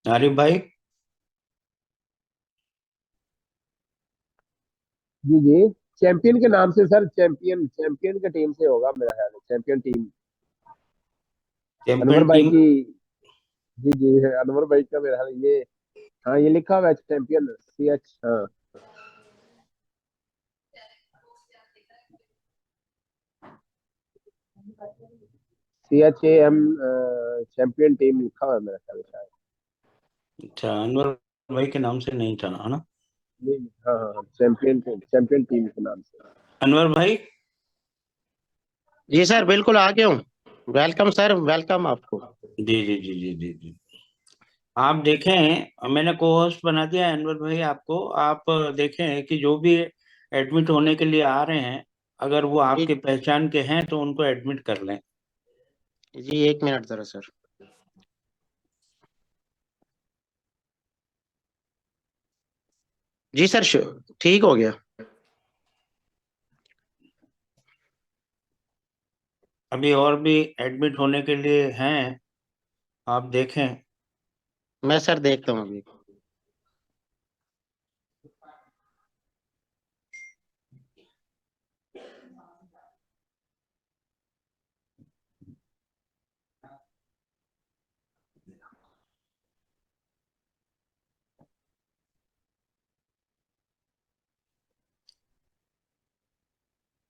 आरिफ भाई। जी जी। चैंपियन के नाम से सर, चैंपियन चैंपियन के टीम से होगा मेरा ख्याल है, चैंपियन टीम। अनवर चैंपियन भाई टीम। की। जी जी है, अनवर भाई का मेरा ख्याल ये। हाँ, ये लिखा हुआ है चैंपियन, CH। हाँ, CHAM। चैंपियन टीम लिखा हुआ है मेरा ख्याल है शायद। अच्छा, अनवर भाई के नाम से नहीं था ना? नहीं नहीं, हाँ हाँ हाँ, चैंपियन टीम के नाम से। अनवर भाई। जी सर, बिल्कुल आ गया हूँ। वेलकम सर, वेलकम आपको। जी जी जी जी जी जी। आप देखें, मैंने को होस्ट बना दिया है अनवर भाई आपको। आप देखें कि जो भी एडमिट होने के लिए आ रहे हैं, अगर वो जी आपके पहचान के हैं तो उनको एडमिट कर लें। जी, एक मिनट जरा सर। जी सर, ठीक हो गया। अभी और भी एडमिट होने के लिए हैं, आप देखें। मैं सर देखता हूँ अभी।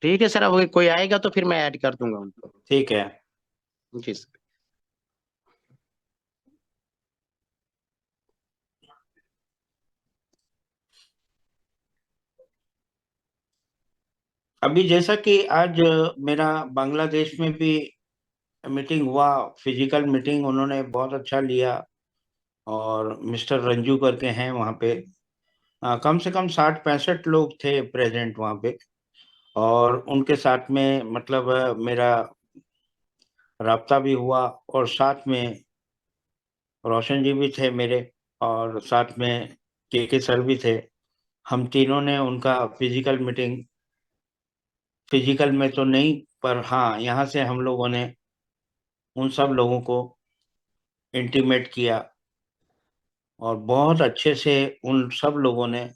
ठीक है सर, अब कोई आएगा तो फिर मैं ऐड कर दूंगा उनको। ठीक है। जी सर। अभी जैसा कि आज मेरा बांग्लादेश में भी मीटिंग हुआ, फिजिकल मीटिंग उन्होंने बहुत अच्छा लिया। और मिस्टर रंजू करके हैं वहाँ पे। कम से कम 60-65 लोग थे प्रेजेंट वहाँ पे। और उनके साथ में मतलब मेरा राब्ता भी हुआ। और साथ में रोशन जी भी थे मेरे। और साथ में के सर भी थे। हम तीनों ने उनका फिजिकल मीटिंग, फिजिकल में तो नहीं, पर हाँ यहाँ से हम लोगों ने उन सब लोगों को इंटीमेट किया। और बहुत अच्छे से उन सब लोगों ने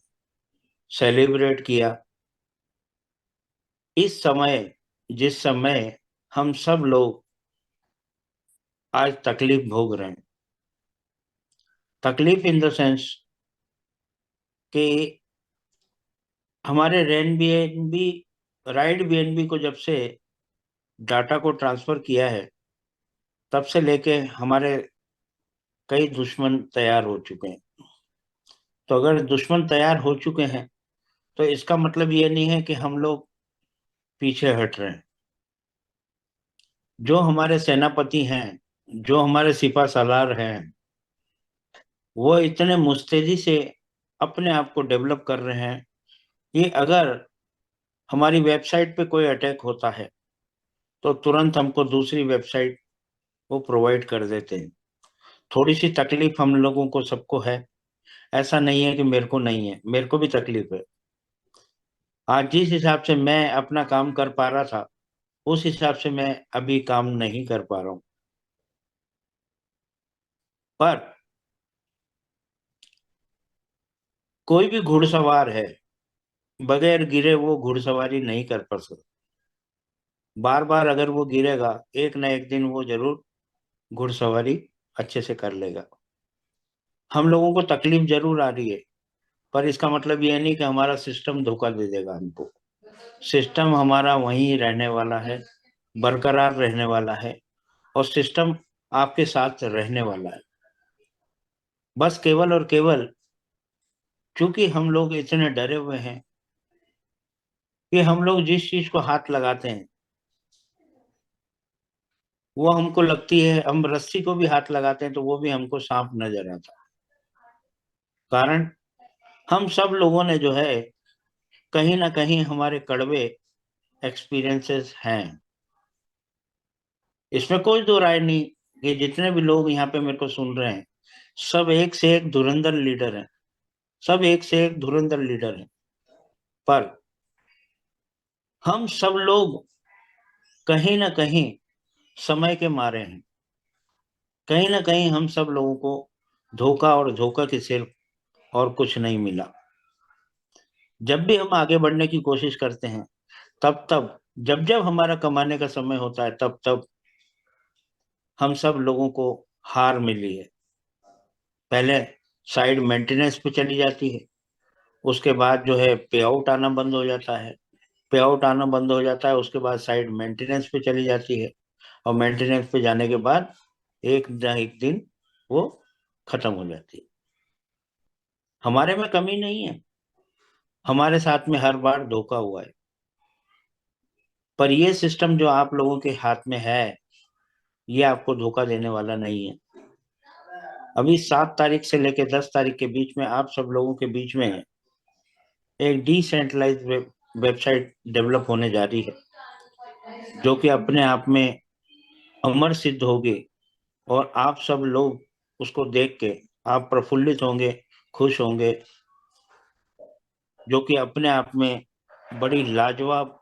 सेलिब्रेट किया। इस समय, जिस समय हम सब लोग आज तकलीफ भोग रहे हैं, तकलीफ इन द सेंस कि हमारे रेन बीएनबी, राइड बीएनबी को जब से डाटा को ट्रांसफर किया है, तब से लेके हमारे कई दुश्मन तैयार हो चुके हैं। तो अगर दुश्मन तैयार हो चुके हैं, तो इसका मतलब ये नहीं है कि हम लोग पीछे हट रहे हैं। जो हमारे सेनापति हैं, जो हमारे सिपा सालार हैं, वो इतने मुस्तैदी से अपने आप को डेवलप कर रहे हैं कि अगर हमारी वेबसाइट पे कोई अटैक होता है, तो तुरंत हमको दूसरी वेबसाइट वो प्रोवाइड कर देते हैं। थोड़ी सी तकलीफ हम लोगों को सबको है। ऐसा नहीं है कि मेरे को नहीं है, मेरे को भी तकलीफ है। आज जिस हिसाब से मैं अपना काम कर पा रहा था, उस हिसाब से मैं अभी काम नहीं कर पा रहा हूँ। पर कोई भी घुड़सवार है, बगैर गिरे वो घुड़सवारी नहीं कर पा सकता। बार बार अगर वो गिरेगा, एक ना एक दिन वो जरूर घुड़सवारी अच्छे से कर लेगा। हम लोगों को तकलीफ जरूर आ रही है, पर इसका मतलब ये नहीं कि हमारा सिस्टम धोखा दे देगा हमको। सिस्टम हमारा वहीं रहने वाला है, बरकरार रहने वाला है। और सिस्टम आपके साथ रहने वाला है। बस केवल और केवल चूंकि हम लोग इतने डरे हुए हैं कि हम लोग जिस चीज को हाथ लगाते हैं, वो हमको लगती है, हम रस्सी को भी हाथ लगाते हैं तो वो भी हमको सांप नजर आता है। कारण हम सब लोगों ने जो है, कहीं ना कहीं हमारे कड़वे एक्सपीरियंसेस हैं। इसमें कोई दो राय नहीं कि जितने भी लोग यहाँ पे मेरे को सुन रहे हैं, सब एक से एक धुरंधर लीडर हैं। सब एक से एक धुरंधर लीडर हैं। पर हम सब लोग कहीं ना कहीं समय के मारे हैं। कहीं ना कहीं हम सब लोगों को धोखा और धोखा के सिर और कुछ नहीं मिला। जब भी हम आगे बढ़ने की कोशिश करते हैं, तब तब जब जब हमारा कमाने का समय होता है, तब तब हम सब लोगों को हार मिली है। पहले साइड मेंटेनेंस पे चली जाती है, उसके बाद जो है पे आउट आना बंद हो जाता है, पे आउट आना बंद हो जाता है, उसके बाद साइड मेंटेनेंस पे चली जाती है, और मेंटेनेंस पे जाने के बाद एक न एक दिन वो खत्म हो जाती है। हमारे में कमी नहीं है, हमारे साथ में हर बार धोखा हुआ है, पर ये सिस्टम जो आप लोगों के हाथ में है, ये आपको धोखा देने वाला नहीं है। अभी 7 तारीख से लेकर 10 तारीख के बीच में आप सब लोगों के बीच में एक डिसेंट्रलाइज वेबसाइट डेवलप होने जा रही है, जो कि अपने आप में अमर सिद्ध होगी, और आप सब लोग उसको देख के आप प्रफुल्लित होंगे, खुश होंगे, जो कि अपने आप में बड़ी लाजवाब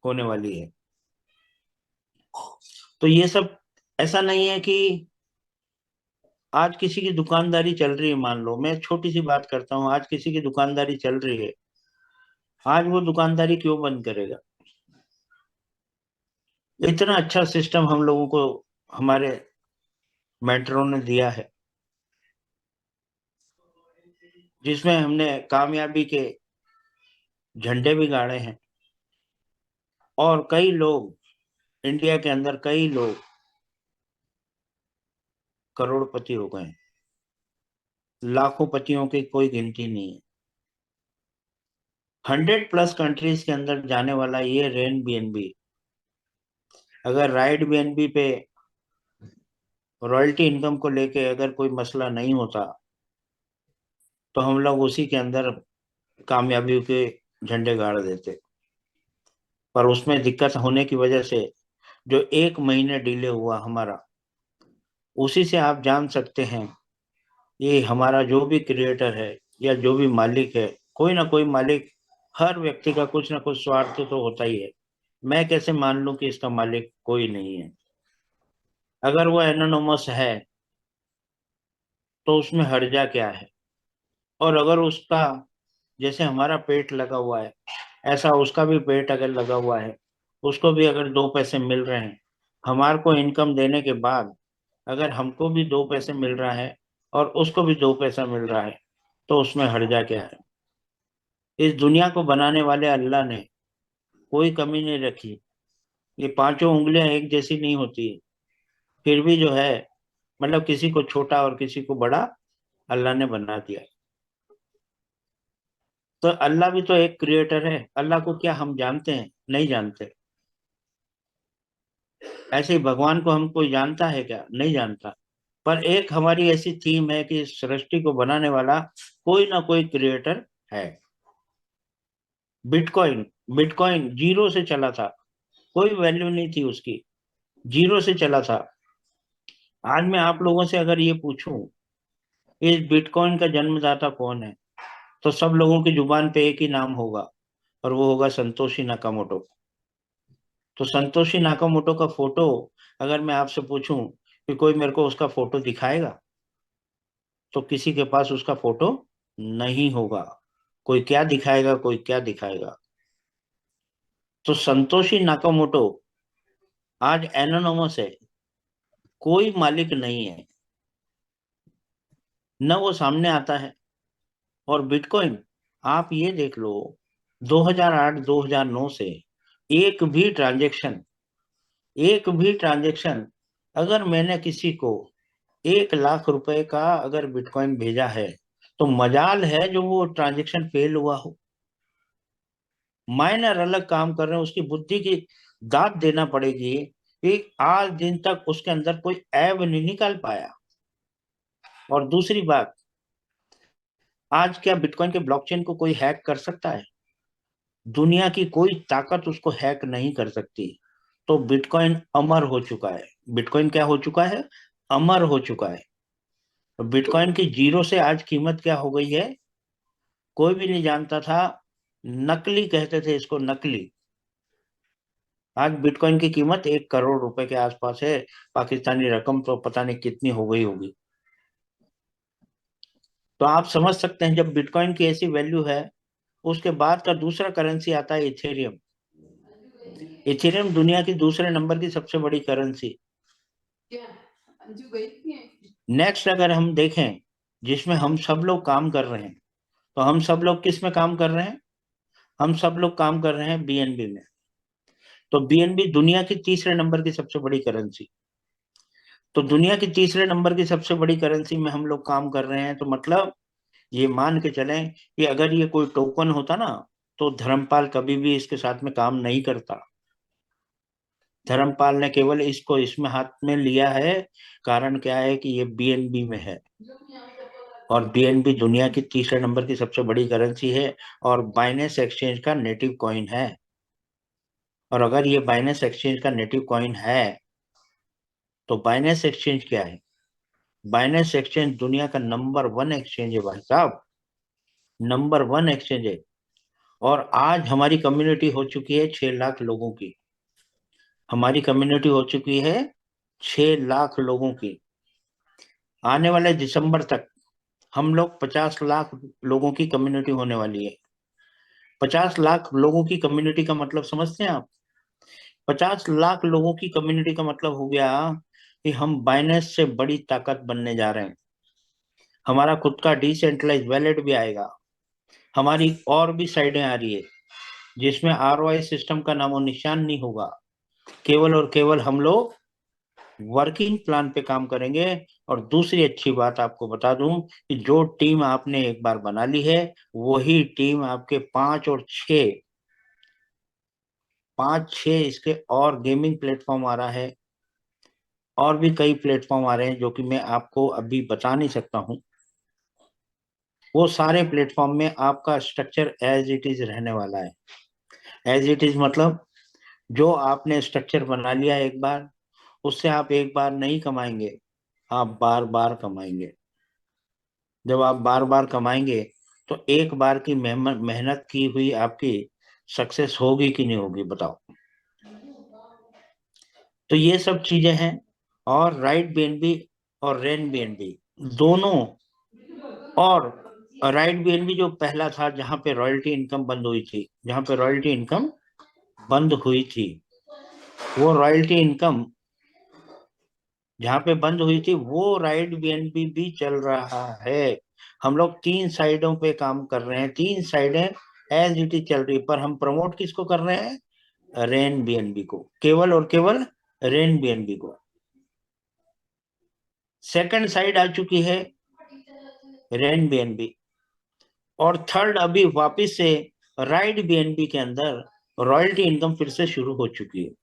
होने वाली है। तो ये सब ऐसा नहीं है कि आज किसी की दुकानदारी चल रही है, मान लो मैं छोटी सी बात करता हूँ, आज किसी की दुकानदारी चल रही है, आज वो दुकानदारी क्यों बंद करेगा? इतना अच्छा सिस्टम हम लोगों को हमारे मेंटरों ने दिया है, जिसमें हमने कामयाबी के झंडे भी गाड़े हैं, और कई लोग इंडिया के अंदर, कई लोग करोड़पति हो गए, लाखों पतियों की कोई गिनती नहीं है। 100+ कंट्रीज के अंदर जाने वाला ये रेन बीएनबी, अगर राइड बीएनबी पे रॉयल्टी इनकम को लेके अगर कोई मसला नहीं होता, तो हम लोग उसी के अंदर कामयाबी के झंडे गाड़ देते। पर उसमें दिक्कत होने की वजह से जो 1 महीने डिले हुआ हमारा, उसी से आप जान सकते हैं ये हमारा जो भी क्रिएटर है या जो भी मालिक है, कोई ना कोई मालिक, हर व्यक्ति का कुछ ना कुछ स्वार्थ तो होता ही है। मैं कैसे मान लूं कि इसका मालिक कोई नहीं है? अगर वो एनोनिमस है तो उसमें हर्जा क्या है? और अगर उसका, जैसे हमारा पेट लगा हुआ है, ऐसा उसका भी पेट अगर लगा हुआ है, उसको भी अगर 2 पैसे मिल रहे हैं, हमारे को इनकम देने के बाद अगर हमको भी 2 पैसे मिल रहा है और उसको भी 2 पैसा मिल रहा है, तो उसमें हर्जा क्या है? इस दुनिया को बनाने वाले अल्लाह ने कोई कमी नहीं रखी। ये पांचों उंगलियां एक जैसी नहीं होती, फिर भी जो है, मतलब किसी को छोटा और किसी को बड़ा अल्लाह ने बना दिया। तो अल्लाह भी तो एक क्रिएटर है, अल्लाह को क्या हम जानते हैं? नहीं जानते। ऐसे ही भगवान को हम कोई जानता है क्या? नहीं जानता। पर एक हमारी ऐसी थीम है कि इस सृष्टि को बनाने वाला कोई ना कोई क्रिएटर है। बिटकॉइन, बिटकॉइन जीरो से चला था, कोई वैल्यू नहीं थी उसकी, जीरो से चला था। आज मैं आप लोगों से अगर ये पूछूं इस बिटकॉइन का जन्मदाता कौन है, तो सब लोगों की जुबान पे एक ही नाम होगा, और वो होगा संतोशी नाकामोटो। तो संतोषी नाकामोटो का फोटो अगर मैं आपसे पूछूं कि कोई मेरे को उसका फोटो दिखाएगा, तो किसी के पास उसका फोटो नहीं होगा। कोई क्या दिखाएगा, कोई क्या दिखाएगा? तो संतोषी नाकामोटो आज एनोनिमस है, कोई मालिक नहीं है, न वो सामने आता है। और बिटकॉइन, आप ये देख लो, 2008-2009 से एक भी ट्रांजैक्शन, एक भी ट्रांजैक्शन, अगर मैंने किसी को 1 लाख रुपए का अगर बिटकॉइन भेजा है, तो मजाल है जो वो ट्रांजैक्शन फेल हुआ हो। माइनर अलग काम कर रहे हैं, उसकी बुद्धि की दाद देना पड़ेगी कि आज दिन तक उसके अंदर कोई ऐब नहीं निकाल पाया। और दूसरी बात, आज क्या बिटकॉइन के ब्लॉकचेन को कोई हैक कर सकता है? दुनिया की कोई ताकत उसको हैक नहीं कर सकती। तो बिटकॉइन अमर हो चुका है। बिटकॉइन क्या हो चुका है? अमर हो चुका है। तो बिटकॉइन की जीरो से आज कीमत क्या हो गई है, कोई भी नहीं जानता था। नकली कहते थे इसको, नकली। आज बिटकॉइन की कीमत 1 करोड़ रुपए के आसपास है। पाकिस्तानी रकम तो पता नहीं कितनी हो गई होगी। तो आप समझ सकते हैं जब बिटकॉइन की ऐसी वैल्यू है, उसके बाद का दूसरा करेंसी आता है इथेरियम। इथेरियम दुनिया की दूसरे नंबर की सबसे बड़ी करेंसी। नेक्स्ट अगर हम देखें जिसमें हम सब लोग काम कर रहे हैं, तो हम सब लोग किस में काम कर रहे हैं? हम सब लोग काम कर रहे हैं बीएनबी में। तो बीएनबी दुनिया की तीसरे नंबर की सबसे बड़ी करेंसी। तो दुनिया की तीसरे नंबर की सबसे बड़ी करेंसी में हम लोग काम कर रहे हैं, तो मतलब ये मान के चलें कि अगर ये कोई टोकन होता ना, तो धर्मपाल कभी भी इसके साथ में काम नहीं करता। धर्मपाल ने केवल इसको इसमें हाथ में लिया है। कारण क्या है कि ये बीएनबी में है, और बीएनबी दुनिया की तीसरे नंबर की सबसे बड़ी करेंसी है, और बाइनेंस एक्सचेंज का नेटिव कॉइन है। और अगर ये बाइनेंस एक्सचेंज का नेटिव कॉइन है, तो बाइनेंस एक्सचेंज क्या है? बाइनेंस एक्सचेंज दुनिया का नंबर 1 एक्सचेंज है भाई साहब, नंबर 1 एक्सचेंज है। और आज हमारी कम्युनिटी हो चुकी है 6 लाख लोगों की। हमारी कम्युनिटी हो चुकी है 6 लाख लोगों की। आने वाले दिसंबर तक हम लोग 50 लाख लोगों की कम्युनिटी होने वाली है। 50 लाख लोगों की कम्युनिटी का मतलब समझते हैं आप? 50 लाख लोगों की कम्युनिटी का मतलब हो गया कि हम बाइनेंस से बड़ी ताकत बनने जा रहे हैं। हमारा खुद का डिसेंट्रलाइज वैलेट भी आएगा। हमारी और भी साइडें आ रही है जिसमें आरओआई सिस्टम का नामो निशान नहीं होगा। केवल और केवल हम लोग वर्किंग प्लान पे काम करेंगे। और दूसरी अच्छी बात आपको बता दूं कि जो टीम आपने एक बार बना ली है, वही टीम आपके 5 और 6 इसके और गेमिंग प्लेटफॉर्म आ रहा है, और भी कई प्लेटफॉर्म आ रहे हैं जो कि मैं आपको अभी बता नहीं सकता हूं। वो सारे प्लेटफॉर्म में आपका स्ट्रक्चर एज इट इज रहने वाला है। एज इट इज मतलब जो आपने स्ट्रक्चर बना लिया एक बार, उससे आप एक बार नहीं कमाएंगे, आप बार बार कमाएंगे। जब आप बार बार कमाएंगे, तो एक बार की मेहनत की हुई आपकी सक्सेस होगी कि नहीं होगी बताओ। तो ये सब चीजें हैं। और राइट बीएनबी और रेन बीएनबी दोनों, और राइट बीएनबी जो पहला था जहां पे रॉयल्टी इनकम बंद हुई थी, जहां पे रॉयल्टी इनकम बंद हुई थी, वो रॉयल्टी इनकम जहां पे बंद हुई थी, वो राइट बीएनबी भी चल रहा है। हम लोग 3 साइडों पे काम कर रहे हैं, 3 साइडें एज इट इज चल रही, पर हम प्रमोट किसको कर रहे हैं? रेन बीएनबी को, केवल और केवल रेन बीएनबी को। सेकंड साइड आ चुकी है रेन बीएनबी, और थर्ड अभी वापस से राइट बीएनबी के अंदर रॉयल्टी इनकम फिर से शुरू हो चुकी है।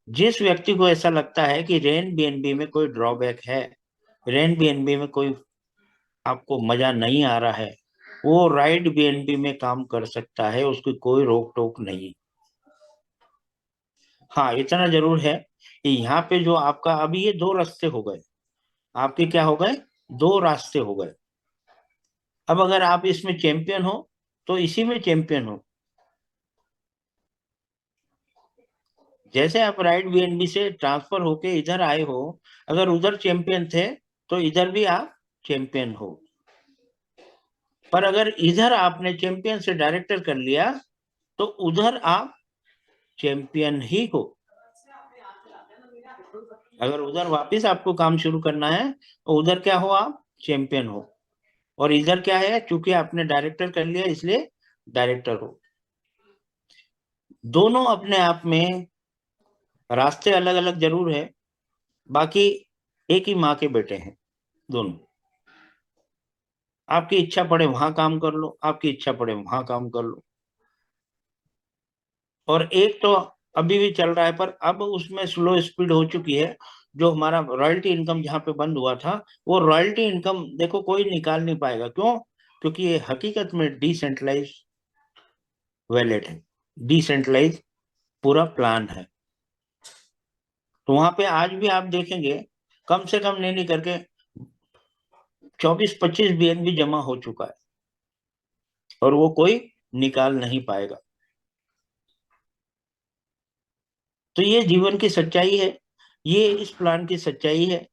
जिस व्यक्ति को ऐसा लगता है कि रेन बीएनबी में कोई ड्रॉबैक है, रेन बीएनबी में कोई आपको मजा नहीं आ रहा है, वो राइट बीएनबी में काम कर सकता है, उसकी कोई रोक टोक नहीं। हाँ, इतना जरूर है कि यहाँ पे जो आपका अभी ये 2 रास्ते हो गए, आपके क्या हो गए? 2 रास्ते हो गए। अब अगर आप इसमें चैंपियन हो, तो इसी में चैंपियन हो। जैसे आप राइट बीएनबी से ट्रांसफर होके इधर आए हो, अगर उधर चैंपियन थे, तो इधर भी आप चैंपियन हो। पर अगर इधर आपने चैंपियन से डायरेक्टर कर लिया, तो उधर आप चैंपियन ही हो। अगर उधर वापस आपको काम शुरू करना है, तो उधर क्या हो? आप चैंपियन हो। और इधर क्या है? चूंकि आपने डायरेक्टर कर लिया, इसलिए डायरेक्टर हो। दोनों अपने आप में रास्ते अलग अलग जरूर है, बाकी एक ही माँ के बेटे हैं दोनों। आपकी इच्छा पड़े वहां काम कर लो, आपकी इच्छा पड़े वहां काम कर लो। और एक तो अभी भी चल रहा है, पर अब उसमें स्लो स्पीड हो चुकी है। जो हमारा रॉयल्टी इनकम जहां पे बंद हुआ था, वो रॉयल्टी इनकम देखो कोई निकाल नहीं पाएगा। क्यों? क्योंकि ये हकीकत में डिसेंट्रलाइज वैलेट है, डिसेंट्रलाइज पूरा प्लान है। तो वहां पे आज भी आप देखेंगे कम से कम नहीं करके 24-25 बीएनबी जमा हो चुका है, और वो कोई निकाल नहीं पाएगा। तो ये जीवन की सच्चाई है, ये इस प्लान की सच्चाई है,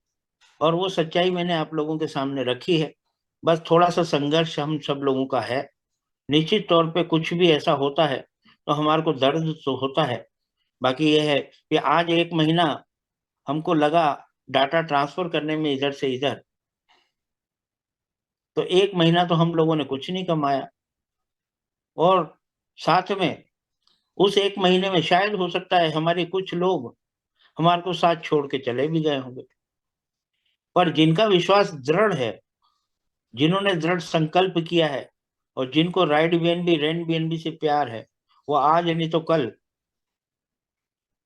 और वो सच्चाई मैंने आप लोगों के सामने रखी है। बस थोड़ा सा संघर्ष हम सब लोगों का है। निश्चित तौर पे कुछ भी ऐसा होता है तो हमारे को दर्द तो होता है। बाकी ये है कि आज 1 महीना हमको लगा डाटा ट्रांसफर करने में इधर से इधर, तो 1 महीना तो हम लोगों ने कुछ नहीं कमाया, और साथ में उस 1 महीने में शायद हो सकता है हमारे कुछ लोग हमारे को साथ छोड़ के चले भी गए होंगे। पर जिनका विश्वास दृढ़ है, जिन्होंने दृढ़ संकल्प किया है, और जिनको राइड बीएनबी रेंट बीएनबी से प्यार है, वो आज नहीं तो कल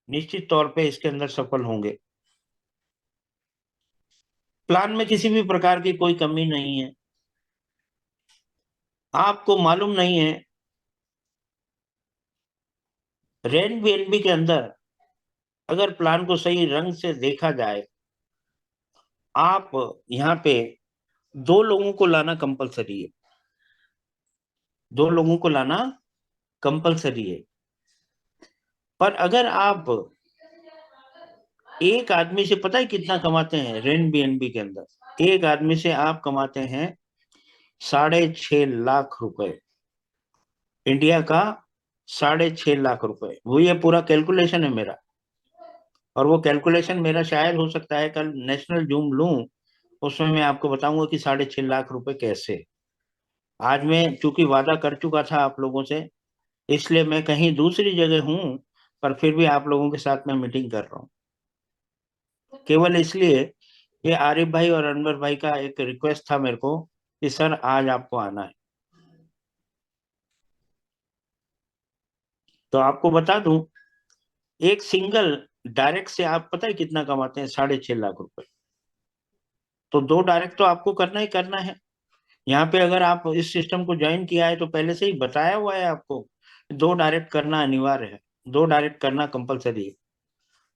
निश्चित तौर पे इसके अंदर सफल होंगे। प्लान में किसी भी प्रकार की कोई कमी नहीं है। आपको मालूम नहीं है, रेंट बीएनबी के अंदर अगर प्लान को सही रंग से देखा जाए, आप यहाँ पे 2 लोगों को लाना कंपलसरी है। 2 लोगों को लाना कंपलसरी है। पर अगर आप एक आदमी से, पता है कितना कमाते हैं रेंट बीएनबी के अंदर? एक आदमी से आप कमाते हैं 6.5 लाख रुपए, इंडिया का 6.5 लाख रुपए। वो ये पूरा कैलकुलेशन है मेरा, और वो कैलकुलेशन मेरा शायद हो सकता है कल नेशनल जूम लूं, उसमें मैं आपको बताऊंगा कि 6.5 लाख रुपए कैसे। आज मैं चूंकि वादा कर चुका था आप लोगों से, इसलिए मैं कहीं दूसरी जगह हूं, पर फिर भी आप लोगों के साथ मैं मीटिंग कर रहा हूं, केवल इसलिए ये आरिफ भाई और अनवर भाई का एक रिक्वेस्ट था मेरे को कि सर आज आपको आना है। तो आपको बता दूं, एक सिंगल डायरेक्ट से आप पता है कितना कमाते हैं? 6.5 लाख रुपए। तो 2 डायरेक्ट तो आपको करना ही करना है। यहाँ पे अगर आप इस सिस्टम को ज्वाइन किया है तो पहले से ही बताया हुआ है आपको, 2 डायरेक्ट करना अनिवार्य है, 2 डायरेक्ट करना कंपलसरी है।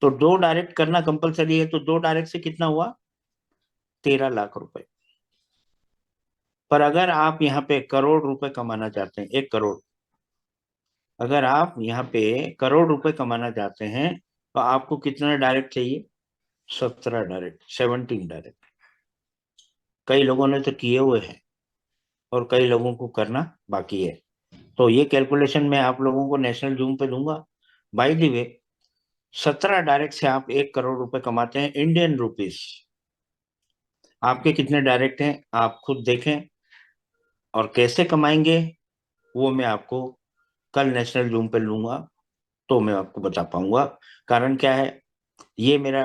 तो 2 डायरेक्ट करना कंपलसरी है, तो 2 डायरेक्ट से कितना हुआ? 13 लाख रुपए। पर अगर आप यहाँ पे करोड़ रुपए कमाना चाहते हैं, 1 करोड़, अगर आप यहाँ पे करोड़ रुपए कमाना चाहते हैं, तो आपको कितना डायरेक्ट चाहिए? 17 डायरेक्ट, 17 डायरेक्ट। कई लोगों ने तो किए हुए हैं, और कई लोगों को करना बाकी है। तो ये कैलकुलेशन मैं आप लोगों को नेशनल जूम पे दूंगा। बाय द वे, 17 डायरेक्ट से आप 1 करोड़ रुपए कमाते हैं इंडियन रुपीस। आपके कितने डायरेक्ट हैं आप खुद देखें, और कैसे कमाएंगे वो मैं आपको कल नेशनल जूम पे लूंगा, तो मैं आपको बता पाऊंगा। कारण क्या है, ये मेरा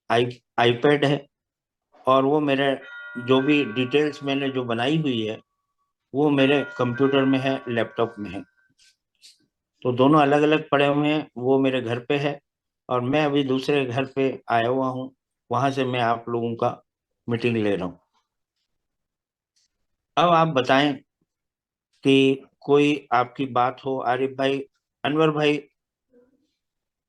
आईपैड है, और वो मेरे जो भी डिटेल्स मैंने जो बनाई हुई है वो मेरे कंप्यूटर में है, लैपटॉप में है। तो दोनों अलग अलग पड़े हुए हैं, वो मेरे घर पे है, और मैं अभी दूसरे घर पे आया हुआ हूँ, वहां से मैं आप लोगों का मीटिंग ले रहा हूँ। अब आप बताएं कि कोई आपकी बात हो, आरिफ भाई, अनवर भाई,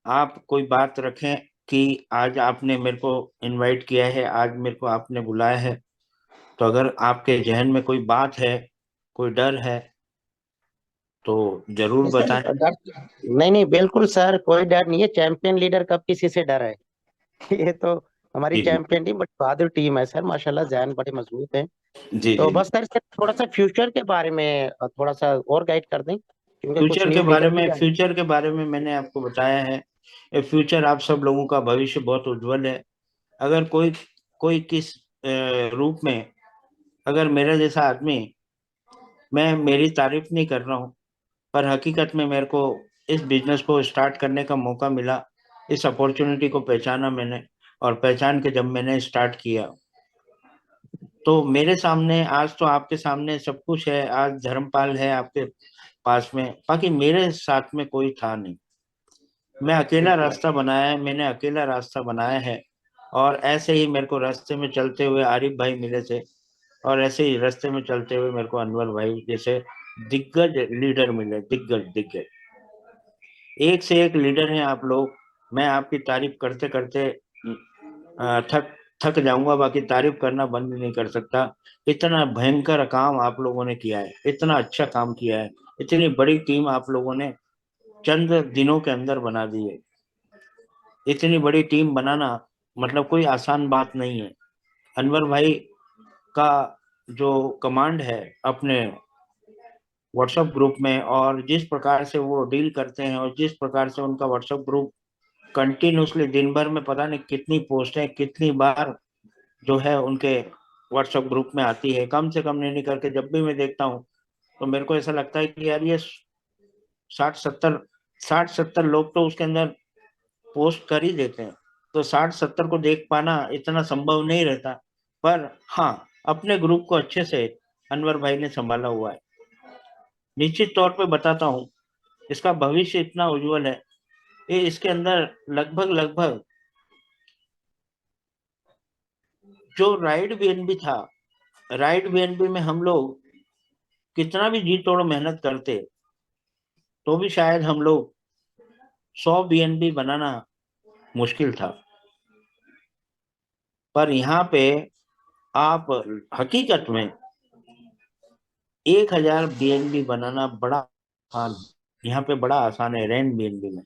आप कोई बात रखें कि आज आपने मेरे को इनवाइट किया है, आज मेरे को आपने बुलाया है, तो अगर आपके जहन में कोई बात है, कोई डर है, तो जरूर नहीं बताएं। सर, डर नहीं नहीं, बिल्कुल सर, कोई डर नहीं है। चैंपियन लीडर कब किसी से डर है? ये तो हमारी जी जी चैंपियन टीम बड़ी बहादुर टीम है सर, माशाल्लाह, जहन बड़े मजबूत हैं। जी तो जी जी। बस सर थोड़ा सा फ्यूचर के बारे में थोड़ा सा और गाइड कर दें, क्योंकि कुछ न्यू लीडर भी आए। फ्यूचर के बारे में मैंने आपको बताया है। ये फ्यूचर आप सब लोगों का भविष्य बहुत उज्जवल है। अगर कोई कोई किस रूप में, अगर मेरा जैसा आदमी, मैं मेरी तारीफ नहीं कर रहा हूँ, पर हकीकत में मेरे को इस बिजनेस को स्टार्ट करने का मौका मिला, इस अपॉर्चुनिटी को पहचाना मैंने, और पहचान के जब मैंने स्टार्ट किया, तो मेरे सामने आज, तो आपके सामने सब कुछ है। आज धर्मपाल है आपके पास में, बाकी मेरे साथ में कोई था नहीं। मैं अकेला रास्ता बनाया है, मैंने अकेला रास्ता बनाया है। और ऐसे ही मेरे को रास्ते में चलते हुए आरिफ भाई मिले थे, और ऐसे ही रास्ते में चलते हुए मेरे को अनवर भाई जैसे दिग्गज लीडर मिले, दिग्गज दिग्गज। एक से एक लीडर हैं आप लोग। मैं आपकी तारीफ करते करते थक थक जाऊंगा, बाकी तारीफ करना बंद नहीं कर सकता। इतना भयंकर काम आप लोगों ने किया है, इतना अच्छा काम किया है, इतनी बड़ी टीम आप लोगों ने चंद दिनों के अंदर बना दी है। इतनी बड़ी टीम बनाना मतलब कोई आसान बात नहीं है। अनवर भाई का जो कमांड है अपने व्हाट्सएप ग्रुप में, और जिस प्रकार से वो डील करते हैं, और जिस प्रकार से उनका व्हाट्सएप ग्रुप कंटिन्यूसली दिन भर में पता नहीं कितनी पोस्टें कितनी बार जो है उनके व्हाट्सएप ग्रुप में आती है, कम से कम नहीं करके जब भी मैं देखता हूँ तो मेरे को ऐसा लगता है कि यार ये 60-70 60-70 लोग तो उसके अंदर पोस्ट कर ही देते हैं। तो 60-70 को देख पाना इतना संभव नहीं रहता, पर हाँ, अपने ग्रुप को अच्छे से अनवर भाई ने संभाला हुआ है। निश्चित तौर पे बताता हूँ, इसका भविष्य इतना उज्जवल है। ये इसके अंदर लगभग लगभग जो राइड बीएनबी था, राइड बीएनबी में हम लोग कितना भी जी तोड़ मेहनत करते तो भी शायद हम लोग 100 बीएनबी बनाना मुश्किल था। पर यहाँ पे आप हकीकत में 1000 बीएनबी बनाना बड़ा आसान, यहाँ पे बड़ा आसान है रैंड बीएनबी में।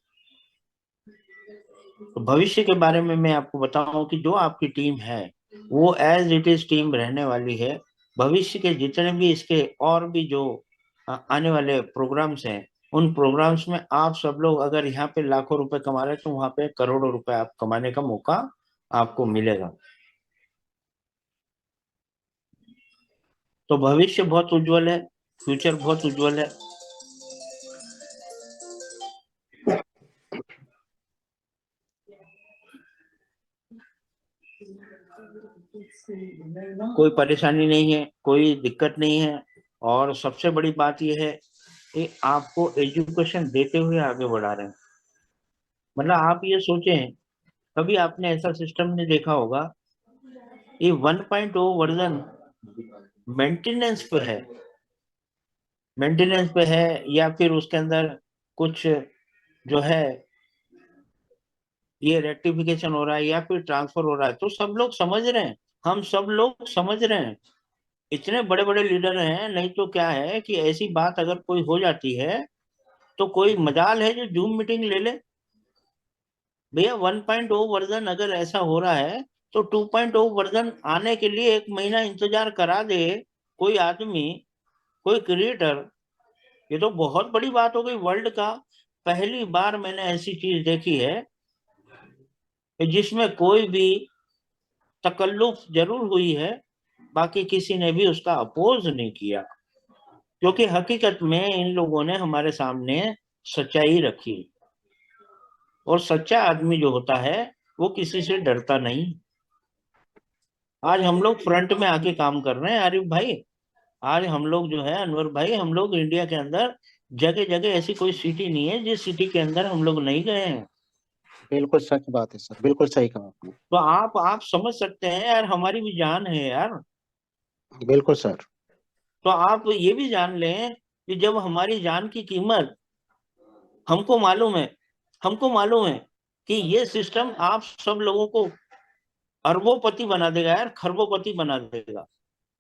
तो भविष्य के बारे में मैं आपको बताऊं कि जो आपकी टीम है वो एज इट इज टीम रहने वाली है। भविष्य के जितने भी इसके और भी जो आने वाले प्रोग्राम्स हैं, उन प्रोग्राम्स में आप सब लोग अगर यहाँ पे लाखों रुपए कमा रहे हैं तो वहां पे करोड़ों रुपए आप कमाने का मौका आपको मिलेगा। तो भविष्य बहुत उज्जवल है, फ्यूचर बहुत उज्जवल है। कोई परेशानी नहीं है, कोई दिक्कत नहीं है। और सबसे बड़ी बात यह है कि आपको एजुकेशन देते हुए आगे बढ़ा रहे हैं। मतलब आप ये सोचें, कभी आपने ऐसा सिस्टम नहीं देखा होगा, ये 1.0 वर्जन मेंटेनेंस पे है, मेंटेनेंस पे है, या फिर उसके अंदर कुछ जो है ये रेक्टिफिकेशन हो रहा है या फिर ट्रांसफर हो रहा है, तो सब लोग समझ रहे हैं, हम सब लोग समझ रहे हैं। इतने बड़े बड़े लीडर हैं, नहीं तो क्या है कि ऐसी बात अगर कोई हो जाती है तो कोई मजाल है जो जूम मीटिंग ले ले। भैया 1.0 वर्जन अगर ऐसा हो रहा है तो 2.0 वर्जन आने के लिए 1 महीना इंतजार करा दे कोई आदमी, कोई क्रिएटर। ये तो बहुत बड़ी बात हो गई। वर्ल्ड का पहली बार मैंने ऐसी चीज देखी है कि जिसमें कोई भी तकल्लुफ जरूर हुई है, बाकी किसी ने भी उसका अपोज नहीं किया, क्योंकि हकीकत में इन लोगों ने हमारे सामने सच्चाई रखी। और सच्चा आदमी जो होता है वो किसी से डरता नहीं। आज हम लोग फ्रंट में आके काम कर रहे हैं आरिफ भाई। आज हम लोग जो है अनवर भाई, हम लोग इंडिया के अंदर जगह जगह ऐसी कोई सिटी नहीं है जिस सिटी के अंदर हम लोग नहीं गए हैं। बिल्कुल सच बात है सर, बिल्कुल सही कहा आपने। तो आप समझ सकते हैं यार, हमारी भी जान है यार। बिल्कुल सर। तो आप ये भी जान लें कि जब हमारी जान की कीमत हमको मालूम है, हमको मालूम है कि ये सिस्टम आप सब लोगों को अरबोपति बना देगा यार, खरबोपति बना देगा।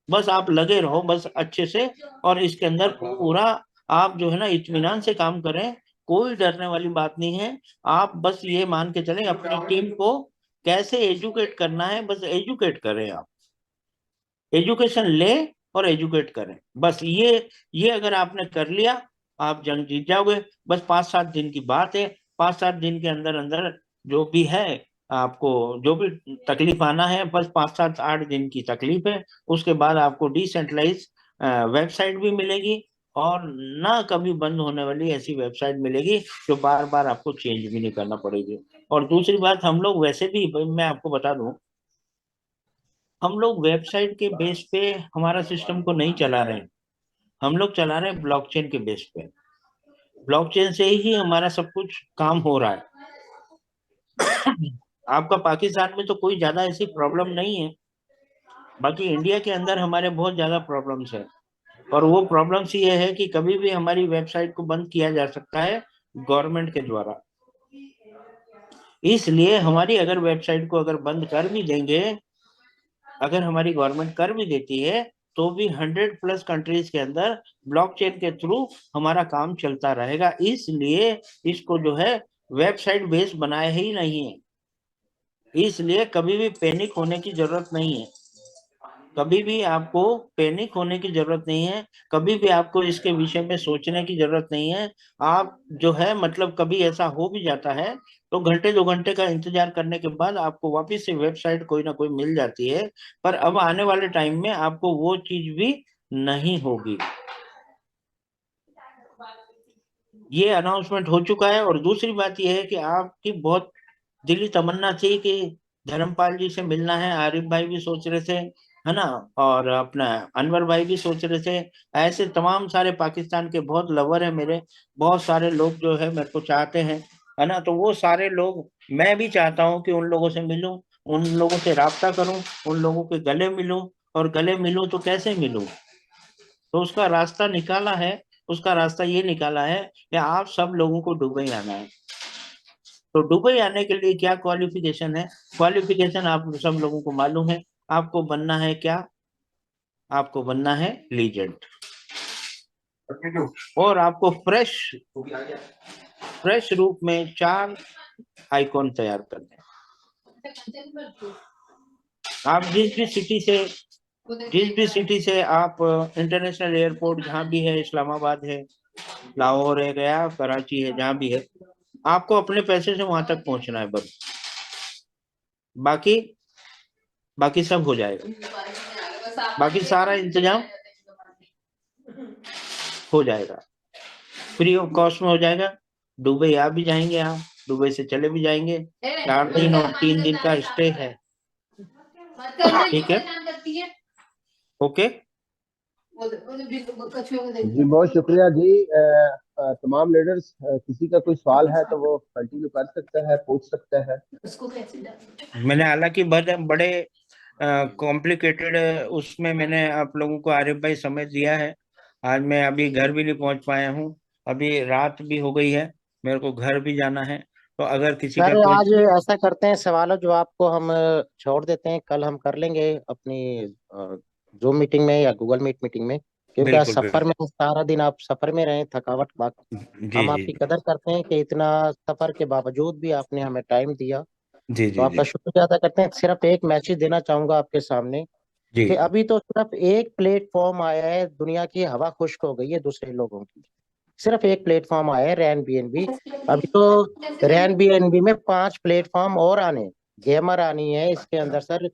बस आप लगे रहो बस अच्छे से, और इसके अंदर पूरा आप जो है ना इत्मीनान से काम करें, कोई डरने वाली बात नहीं है। आप बस ये मान के चलें अपनी टीम को कैसे एजुकेट करना है, बस एजुकेट करें आप, एजुकेशन ले और एजुकेट करें। बस ये अगर आपने कर लिया, आप जंग जीत जाओगे। बस 5-7 दिन की बात है, 5-7 दिन के अंदर अंदर जो भी है, आपको जो भी तकलीफ आना है, बस 5-7-8 दिन की तकलीफ है। उसके बाद आपको डिसेंट्रलाइज वेबसाइट भी मिलेगी, और ना कभी बंद होने वाली ऐसी वेबसाइट मिलेगी जो बार बार आपको चेंज भी नहीं करना पड़ेगी। और दूसरी बात, हम लोग वैसे भी, मैं आपको बता दूं, हम लोग वेबसाइट के बेस पे हमारा सिस्टम को नहीं चला रहे हैं, हम लोग चला रहे हैं ब्लॉकचेन के बेस पे। ब्लॉकचेन से ही हमारा सब कुछ काम हो रहा है। आपका पाकिस्तान में तो कोई ज्यादा ऐसी प्रॉब्लम नहीं है, बाकी इंडिया के अंदर हमारे बहुत ज्यादा प्रॉब्लम्स है। और वो प्रॉब्लम्स ये है कि कभी भी हमारी वेबसाइट को बंद किया जा सकता है गवर्नमेंट के द्वारा। इसलिए हमारी अगर वेबसाइट को अगर बंद कर भी देंगे, अगर हमारी गवर्नमेंट कर भी देती है, तो भी 100+ कंट्रीज के अंदर ब्लॉकचेन के थ्रू हमारा काम चलता रहेगा। इसलिए इसको जो है वेबसाइट बेस्ड बनाया ही नहीं है, इसलिए कभी भी पैनिक होने की जरूरत नहीं है, कभी भी आपको पैनिक होने की जरूरत नहीं है, कभी भी आपको इसके विषय में सोचने की जरूरत नहीं है। आप जो है मतलब कभी ऐसा हो भी जाता है तो घंटे 2 घंटे का इंतजार करने के बाद आपको वापस से वेबसाइट कोई ना कोई मिल जाती है। पर अब आने वाले टाइम में आपको वो चीज भी नहीं होगी। ये अनाउंसमेंट हो चुका है। और दूसरी बात यह है कि आपकी बहुत दिली तमन्ना थी कि धर्मपाल जी से मिलना है, आरिफ भाई भी सोच रहे थे, है ना, और अपना अनवर भाई भी सोच रहे थे। ऐसे तमाम सारे पाकिस्तान के बहुत लवर है मेरे, बहुत सारे लोग जो है मेरे को चाहते हैं, है ना। तो वो सारे लोग, मैं भी चाहता हूँ कि उन लोगों से मिलूं, उन लोगों से राब्ता करूं, उन लोगों के गले मिलूं। और गले मिलूं तो कैसे मिलूं? तो उसका रास्ता निकाला है। उसका रास्ता ये निकाला है कि आप सब लोगों को दुबई आना है। तो दुबई आने के लिए क्या क्वालिफिकेशन है? क्वालिफिकेशन आप सब लोगों को मालूम है। आपको बनना है क्या? आपको बनना है लीजेंड। और आपको फ्रेश फ्रेश रूप में 4 आइकॉन तैयार करने हैं। आप जिस भी सिटी से आप इंटरनेशनल एयरपोर्ट जहां भी है, इस्लामाबाद है, लाहौर है, गया, कराची है, जहां भी है, आपको अपने पैसे से वहां तक पहुंचना है बस। बाकी बाकी सब हो जाएगा, बाकी सारा इंतजाम हो जाएगा, फ्री ऑफ कॉस्ट में हो जाएगा। दुबई आ भी जाएंगे, आप दुबई से चले भी जाएंगे। 4 दिन और 3 दिन का स्टे है, ठीक है? ओके। जी बहुत शुक्रिया जी। तमाम लीडर्स, किसी का कोई सवाल है तो वो कंटिन्यू कर सकता है, पूछ सकता है। मैंने हालांकि बड़े कॉम्प्लिकेटेड उसमें मैंने आप लोगों को आरिफ भाई समय दिया है। आज मैं अभी घर भी नहीं पहुंच पाया हूँ, अभी रात भी हो गई है, मेरे को घर भी जाना है। तो अगर किसी का सर कोई, आज ऐसा करते हैं, सवालों जवाब को हम छोड़ देते हैं, कल हम कर लेंगे अपनी जूम मीटिंग में या गूगल मीट मीटिंग में, क्योंकि आज बिल्कुल सफर बिल्कुल, में, सारा दिन आप सफर में रहे, थकावट बाकी। जी हम जी आपकी कदर करते हैं कि इतना सफर के बावजूद भी आपने हमें टाइम दिया, जी तो जी जी आपका शुक्रिया अदा करते हैं। सिर्फ एक मैसेज देना चाहूंगा आपके सामने जी कि अभी तो सिर्फ एक प्लेटफॉर्म आया है, दुनिया की हवा खुश्क हो गई है दूसरे लोगों की। सिर्फ एक प्लेटफॉर्म आया है, रैन बीएनबी। अभी तो रैन बीएनबी में 5 प्लेटफॉर्म और आने, गेमर आनी है इसके अंदर सर,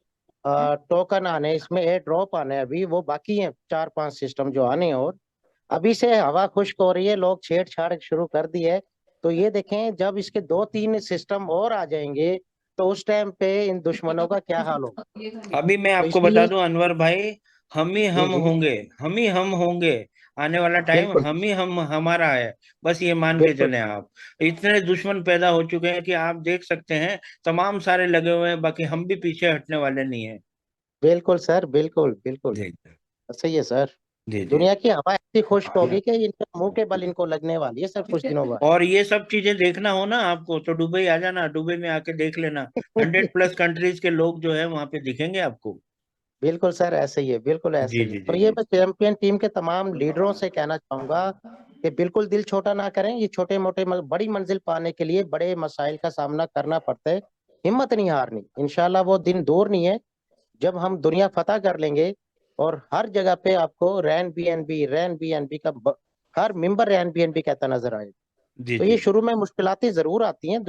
टोकन आने, इसमें एयर ड्रॉप आने, अभी वो बाकी है 4-5 सिस्टम जो आने हैं। और अभी से हवा खुश्क हो रही है, लोग छेड़छाड़ शुरू कर दी है। तो ये देखें, जब इसके 2-3 सिस्टम और आ जाएंगे तो उस टाइम पे इन दुश्मनों का क्या हाल होगा। अभी मैं तो आपको बता इसलिए दूं अनवर भाई, हम ही जी हम जी होंगे, हम ही हम होंगे। आने वाला टाइम बिल्कुल हम ही हम हमारा है, बस ये मान के बिल्कुल चले आप। इतने दुश्मन पैदा हो चुके हैं कि आप देख सकते हैं, तमाम सारे लगे हुए हैं, बाकी हम भी पीछे हटने वाले नहीं है। बिल्कुल सर, बिल्कुल बिल्कुल जी सही है सर। जी जी। दुनिया की हवा ऐसी खुश्क होगी कि इनके मुंह के बल इनको लगने वाली है सर कुछ दिनों बाद। और ये सब चीजें देखना हो ना आपको तो दुबई आ जाना, दुबई में आके देख लेना। 100+ कंट्रीज के लोग जो है वहां पे दिखेंगे आपको। बिल्कुल सर, ऐसे ही है, बिल्कुल ऐसे जी ही है। जी तो जी ये जी मैं चैंपियन टीम के तमाम लीडरों से कहना चाहूंगा कि बिल्कुल दिल छोटा ना करें। ये छोटे मोटे बड़ी मंजिल पाने के लिए बड़े मसाइल का सामना करना पड़ता है, हिम्मत नहीं हारनी। इंशाल्लाह वो दिन दूर नहीं है जब हम दुनिया फतह कर लेंगे और हर जगह पे आपको रैन बीएनबी का हर मेंबर रैन बीएनबी कहता नजर आए। जी तो जी ये जी शुरू में मुश्किलातें जरूर आती हैं,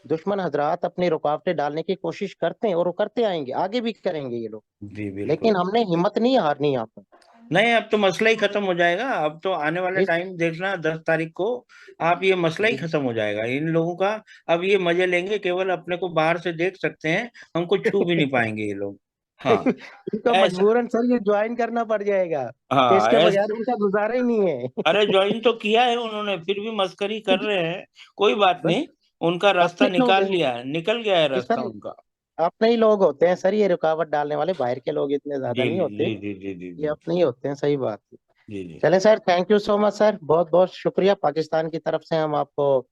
दुश्मन हजरात अपनी रुकावटें डालने की कोशिश करते हैं और वो करते आएंगे, आगे भी करेंगे ये लोग। जी लेकिन बिल्कुल। हमने हिम्मत नहीं हारनी यहाँ पर। नहीं, अब तो मसला ही खत्म हो जाएगा। अब तो आने वाला इस टाइम देखना, 10 तारीख को आप, ये मसला ही जी खत्म हो जाएगा इन लोगों का। अब ये मजे लेंगे, केवल अपने को बाहर से देख सकते हैं, हमको छू भी नहीं पाएंगे ये लोग। हाँ, इनको ऐसा। मजबूरन सर ये ज्वाइन करना पड़ जाएगा, कि हाँ, इसके बगैर उनका गुजारा ही नहीं अरे है। ज्वाइन तो किया है उन्होंने, फिर भी मस्करी कर रहे हैं। कोई बात बस नहीं, उनका रास्ता अपने लोग निकाल हैं लिया है, निकल गया है ये रास्ता सर, उनका। अपने ही लोग होते हैं सर ये रुकावट डालने वाले, बाहर के लोग इतने ज्यादा जी नहीं होते। जी जी जी जी ये जी अपने ही होते हैं, सही बात है। जी जी। चले sir, thank you so much sir, बहुत बहुत शुक्रिया। पाकिस्तान की तरफ से हम आपको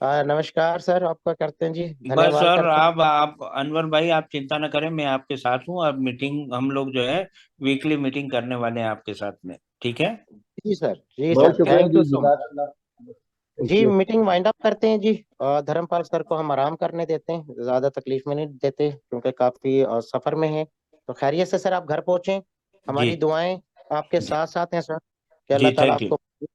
नमस्कार सर आपका करते हैं जी, बस धन्यवाद सर, करते हैं। आप अनवर भाई, आप चिंता न करें, मैं आपके साथ हूँ। अब मीटिंग हम लोग जो है वीकली मीटिंग करने वाले हैं आपके साथ में, ठीक है? जी सर, जी बहुत सर, शुक्रिया थैंक जी, यू सो मच। जज़ाकल्लाह। जी मीटिंग वाइंड अप करते हैं जी। धर्मपाल सर को हम आराम करने देते हैं, ज्यादा तकलीफ में नहीं देते क्योंकि काफी सफर में है। तो खैरियत से सर आप घर पहुंचे, जी हमारी दुआएं आपके जी साथ साथ हैं सर, कि जी, अल्लाह ताला थैंक यू। आपको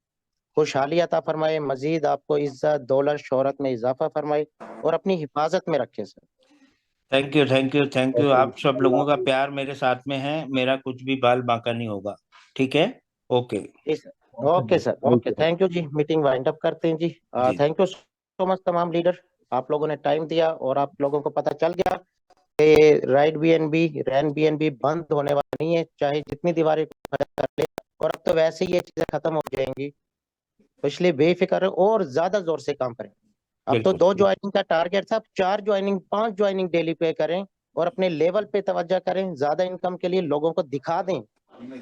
खुशहाली अता फरमाए, मजीद आपको इज्जत दौलत शोहरत में इजाफा फरमाए और अपनी हिफाजत में रखे sir. Thank you, thank you, thank you. आप सब अल्लाह लोगों का हाफिज। प्यार मेरे साथ में है, मेरा कुछ भी बाल बांका नहीं होगा। ठीक है। ओके। जी sir, okay sir, thank okay, you. Thank you जी। मीटिंग वाइंड अप करते हैं जी। जी थैंक यू सो मच तमाम लीडर, आप लोगों ने टाइम दिया और आप लोगों को पता चल गया कि राइट बीएनबी रैन बीएनबी बंद होने वाला नहीं है, चाहे जितनी दीवारें कर ले। और अब तो वैसे ही ये चीजें खत्म हो जाएंगी, तो इसलिए बेफिक्र रहो और ज्यादा जोर से काम करें। अब तो बिल्कुल। 2 ज्वाइनिंग का टारगेट था, अब 4 ज्वाइनिंग 5 ज्वाइनिंग डेली पे करें और अपने लेवल पे तवज्जो करें। ज्यादा इनकम के लिए लोगों को दिखा दें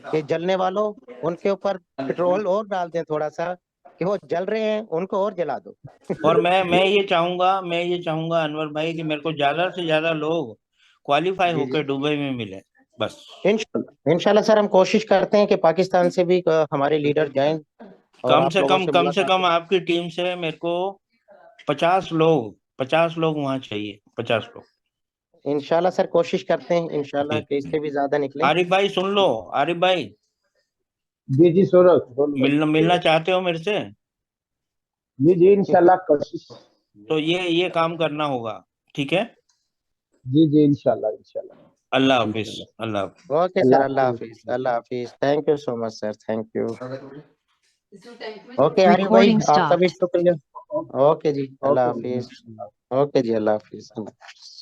कि जलने वालों, उनके ऊपर पेट्रोल और डाल दें थोड़ा सा, कि वो जल रहे हैं उनको और जला दो। और मैं ये चाहूंगा अनवर भाई कि मेरे को ज्यादा से ज्यादा लोग क्वालिफाई जी जी, होकर दुबई में मिले, बस। इंशाल्लाह इंशाल्लाह सर, हम कोशिश करते हैं कि पाकिस्तान से भी हमारे लीडर जाएं और आप लोगों से कम से मुलाकात कम आपकी टीम से मेरे को 50 लोग, 50 लोग वहां चाहिए, 50 लोग। इंशाल्लाह सर, कोशिश करते हैं इंशाल्लाह जी कि जी। इससे भी ज्यादा निकले। आरिफ भाई सुन लो, आरिफ भाई, जी जी, सुनो मिलना मिलना चाहते हो मेरे से? जी जी, इंशाल्लाह कोशिश। तो ये काम करना होगा। ठीक है। जी जी, इंशाल्लाह इंशाल्लाह अल्लाह हाफिज। इंशाल्लाह। अल्लाह हाफिज। ओके सर, अल्लाह अल्लाह हाफिज। हाफिज, अल्लाह हाफिज, thank you so much sir, thank you. Okay Arif भाई, Recording आपका भी stopped. शुक्रिया। ओके जी, अल्लाह ओके हाफिज। जी। ओके जी, अल्लाह हाफिज, अल्लाह हाफिज।